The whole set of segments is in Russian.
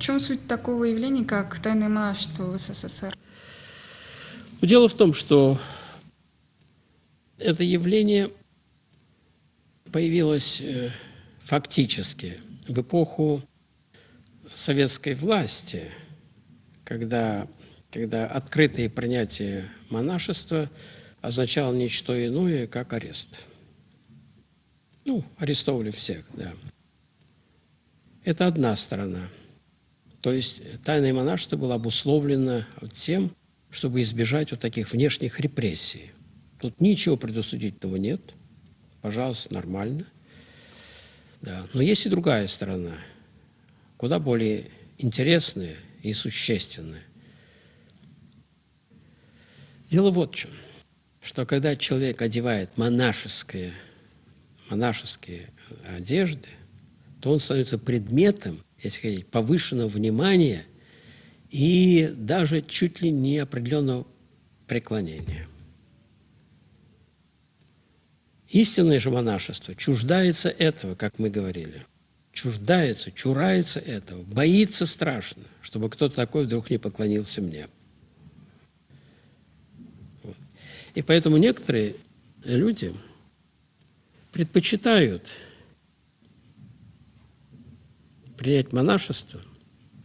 чем суть такого явления, как тайное монашество в СССР? Дело в том, что это явление появилось фактически в эпоху советской власти, когда открытое принятие монашества означало не что иное, как арест. Арестовывали всех, да. Это одна сторона. То есть тайное монашество было обусловлено тем, чтобы избежать вот таких внешних репрессий. Тут ничего предусудительного нет. Пожалуйста, нормально. Да. Но есть и другая сторона, куда более интересная и существенная. Дело вот в чем, что когда человек одевает монашеские одежды, то он становится предметом, если хотите, повышенного внимания и даже чуть ли не определенного преклонения. Истинное же монашество чуждается этого, как мы говорили. Чурается этого, боится страшно, чтобы кто-то такой вдруг не поклонился мне. Вот. И поэтому некоторые люди предпочитают принять монашество,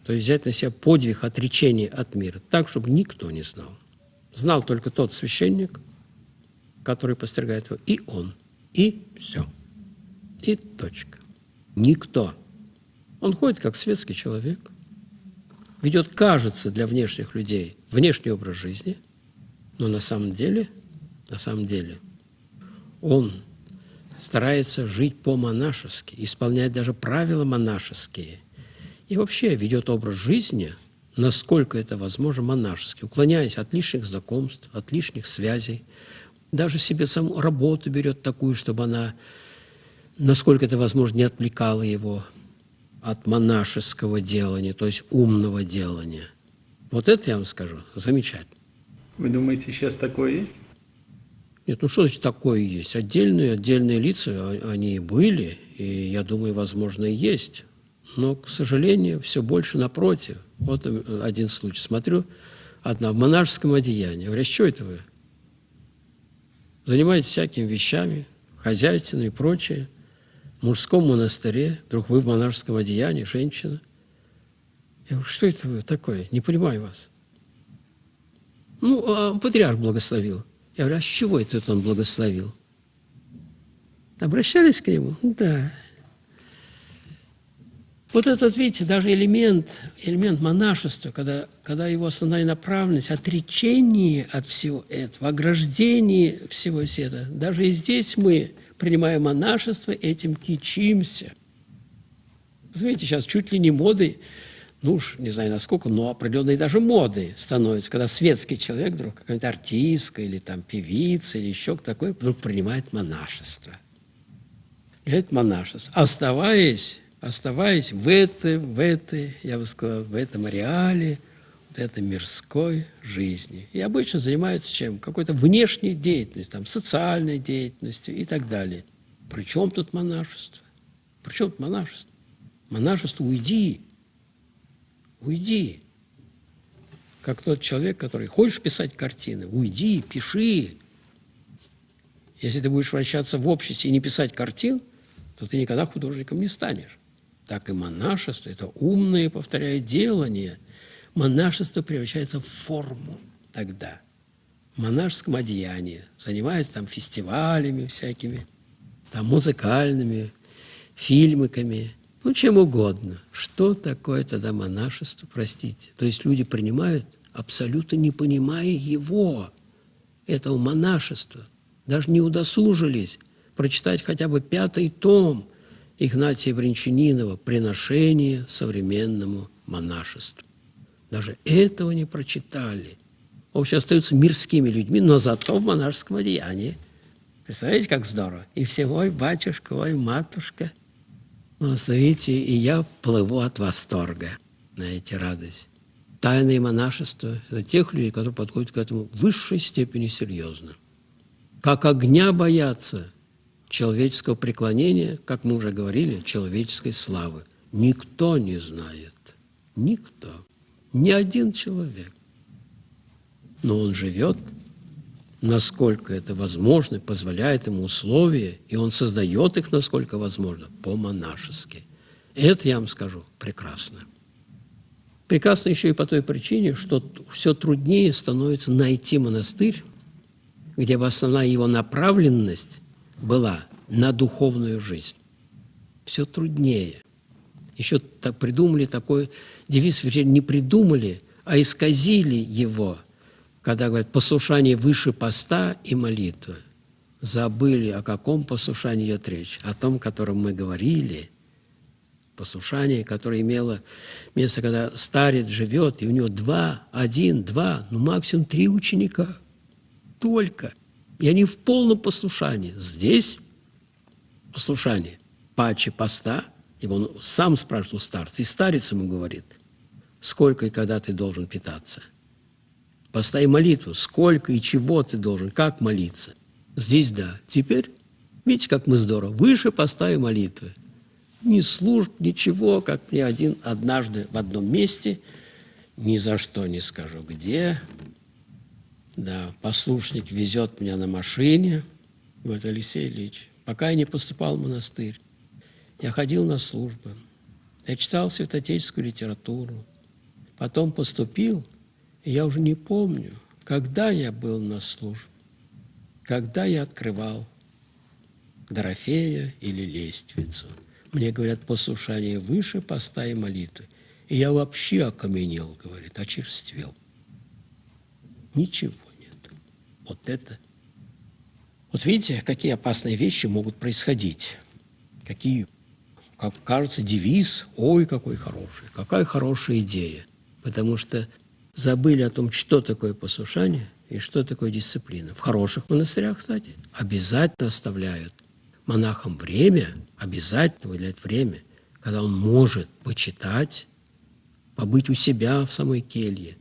то есть взять на себя подвиг отречения от мира, так, чтобы никто не знал. Знал только тот священник, который постригает его, и он, и все, и точка. Никто. Он ходит как светский человек, ведет, кажется, для внешних людей внешний образ жизни, но на самом деле он старается жить по-монашески, исполнять даже правила монашеские. И вообще ведет образ жизни, насколько это возможно, монашески, уклоняясь от лишних знакомств, от лишних связей. Даже себе саму работу берет такую, чтобы она, насколько это возможно, не отвлекала его от монашеского делания, то есть умного делания. Вот это, я вам скажу, замечательно. Вы думаете, сейчас такое есть? Нет, что значит такое есть? Отдельные лица, они и были, и, я думаю, возможно, и есть. Но, к сожалению, все больше напротив. Вот один случай. Смотрю, одна в монашеском одеянии. Говорят, что это вы? Занимаетесь всякими вещами, хозяйственными и прочее. В мужском монастыре. Вдруг вы в монашеском одеянии, женщина. Я говорю, что это вы такое? Не понимаю вас. Патриарх благословил. Я говорю, а с чего это он благословил? Обращались к нему? Да. Вот этот, видите, даже элемент монашества, когда его основная направленность – отречение от всего этого, ограждение всего этого. Даже и здесь мы, принимая монашество, этим кичимся. Вы знаете, сейчас чуть ли не модой, не знаю насколько, но определенной даже модой становится, когда светский человек, вдруг какая-нибудь артистка или там певица или еще кто такой, вдруг принимает монашество. Принимает монашество, оставаясь в этой, я бы сказал, в этом ареале, вот этой мирской жизни. И обычно занимаются чем? Какой-то внешней деятельностью, там, социальной деятельностью и так далее. При чем тут монашество? При чем тут монашество? Монашество уйди. Как тот человек, который хочешь писать картины, уйди, пиши. Если ты будешь вращаться в обществе и не писать картин, то ты никогда художником не станешь. Так и монашество – это умное, повторяю, делание. Монашество превращается в форму тогда. В монашеском одеянии. Занимается там фестивалями всякими, там музыкальными, фильмиками, чем угодно. Что такое тогда монашество, простите? То есть люди принимают, абсолютно не понимая его, этого монашества. Даже не удосужились прочитать хотя бы 5-й том Игнатия Брянчанинова «Приношение современному монашеству». Даже этого не прочитали. В общем, остаются мирскими людьми, но зато в монашеском одеянии. Представляете, как здорово? И всего, ой, батюшка, ой, матушка. Смотрите, и я плыву от восторга, знаете, радость. Тайное монашество – это тех людей, которые подходят к этому в высшей степени серьезно. Как огня боятся человеческого преклонения, как мы уже говорили, человеческой славы. Никто не знает. Никто. Ни один человек. Но он живет, насколько это возможно, позволяет ему условия, и он создает их, насколько возможно, по-монашески. Это, я вам скажу, прекрасно. Прекрасно еще и по той причине, что все труднее становится найти монастырь, где бы основная его направленность была на духовную жизнь. Все труднее. Еще так придумали такой девиз, вернее, не придумали, а исказили его, когда говорят «послушание выше поста и молитвы». Забыли, о каком послушании идет речь, о том, о котором мы говорили. Послушание, которое имело место, когда старец живет, и у него 2, 1, 2, ну максимум 3 ученика. Только. И они в полном послушании. Здесь послушание паче поста, и он сам спрашивает у старца, и старец ему говорит, сколько и когда ты должен питаться. Поста и молитву, сколько и чего ты должен, как молиться. Здесь да. Теперь, видите, как мы здорово, выше поста и молитвы. Ни служб, ничего, как мне однажды в одном месте, ни за что не скажу где, да, послушник везет меня на машине, говорит, Алексей Ильич, пока я не поступал в монастырь, я ходил на службы, я читал святоотеческую литературу, потом поступил, и я уже не помню, когда я был на службе, когда я открывал Дорофея или лествицу. Мне говорят, послушание выше поста и молитвы. И я вообще окаменел, говорит, очерствел. Ничего нет. Вот это. Вот видите, какие опасные вещи могут происходить. Какие, как кажется, девиз, ой, какой хороший, какая хорошая идея. Потому что забыли о том, что такое послушание и что такое дисциплина. В хороших монастырях, кстати, обязательно оставляют монахам время, обязательно выделяет время, когда он может почитать, побыть у себя в самой келье,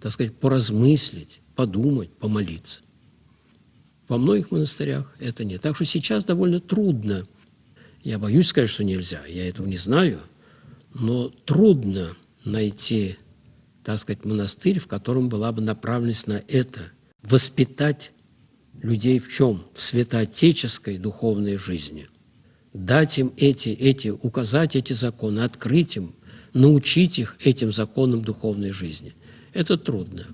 так сказать, поразмыслить, подумать, помолиться. Во многих монастырях это нет. Так что сейчас довольно трудно. Я боюсь сказать, что нельзя, я этого не знаю, но трудно найти, так сказать, монастырь, в котором была бы направленность на это, воспитать людей в чем? В святоотеческой духовной жизни. Дать им указать эти законы, открыть им, научить их этим законам духовной жизни. Это трудно.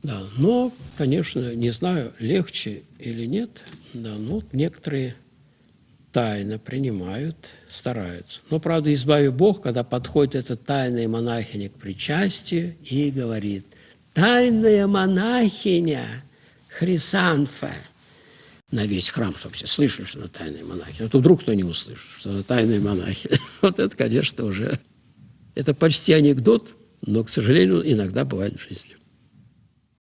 Да, но, конечно, не знаю, легче или нет, да, но некоторые тайно принимают, стараются. Но, правда, избави Бог, когда подходит эта тайная монахиня к причастию и говорит, «Тайная монахиня Хрисанфа». На весь храм, вообще слышали, что она тайная монахиня. А то вдруг кто не услышит, что она тайная монахиня. Вот это, конечно, уже... Это почти анекдот, но, к сожалению, иногда бывает в жизни.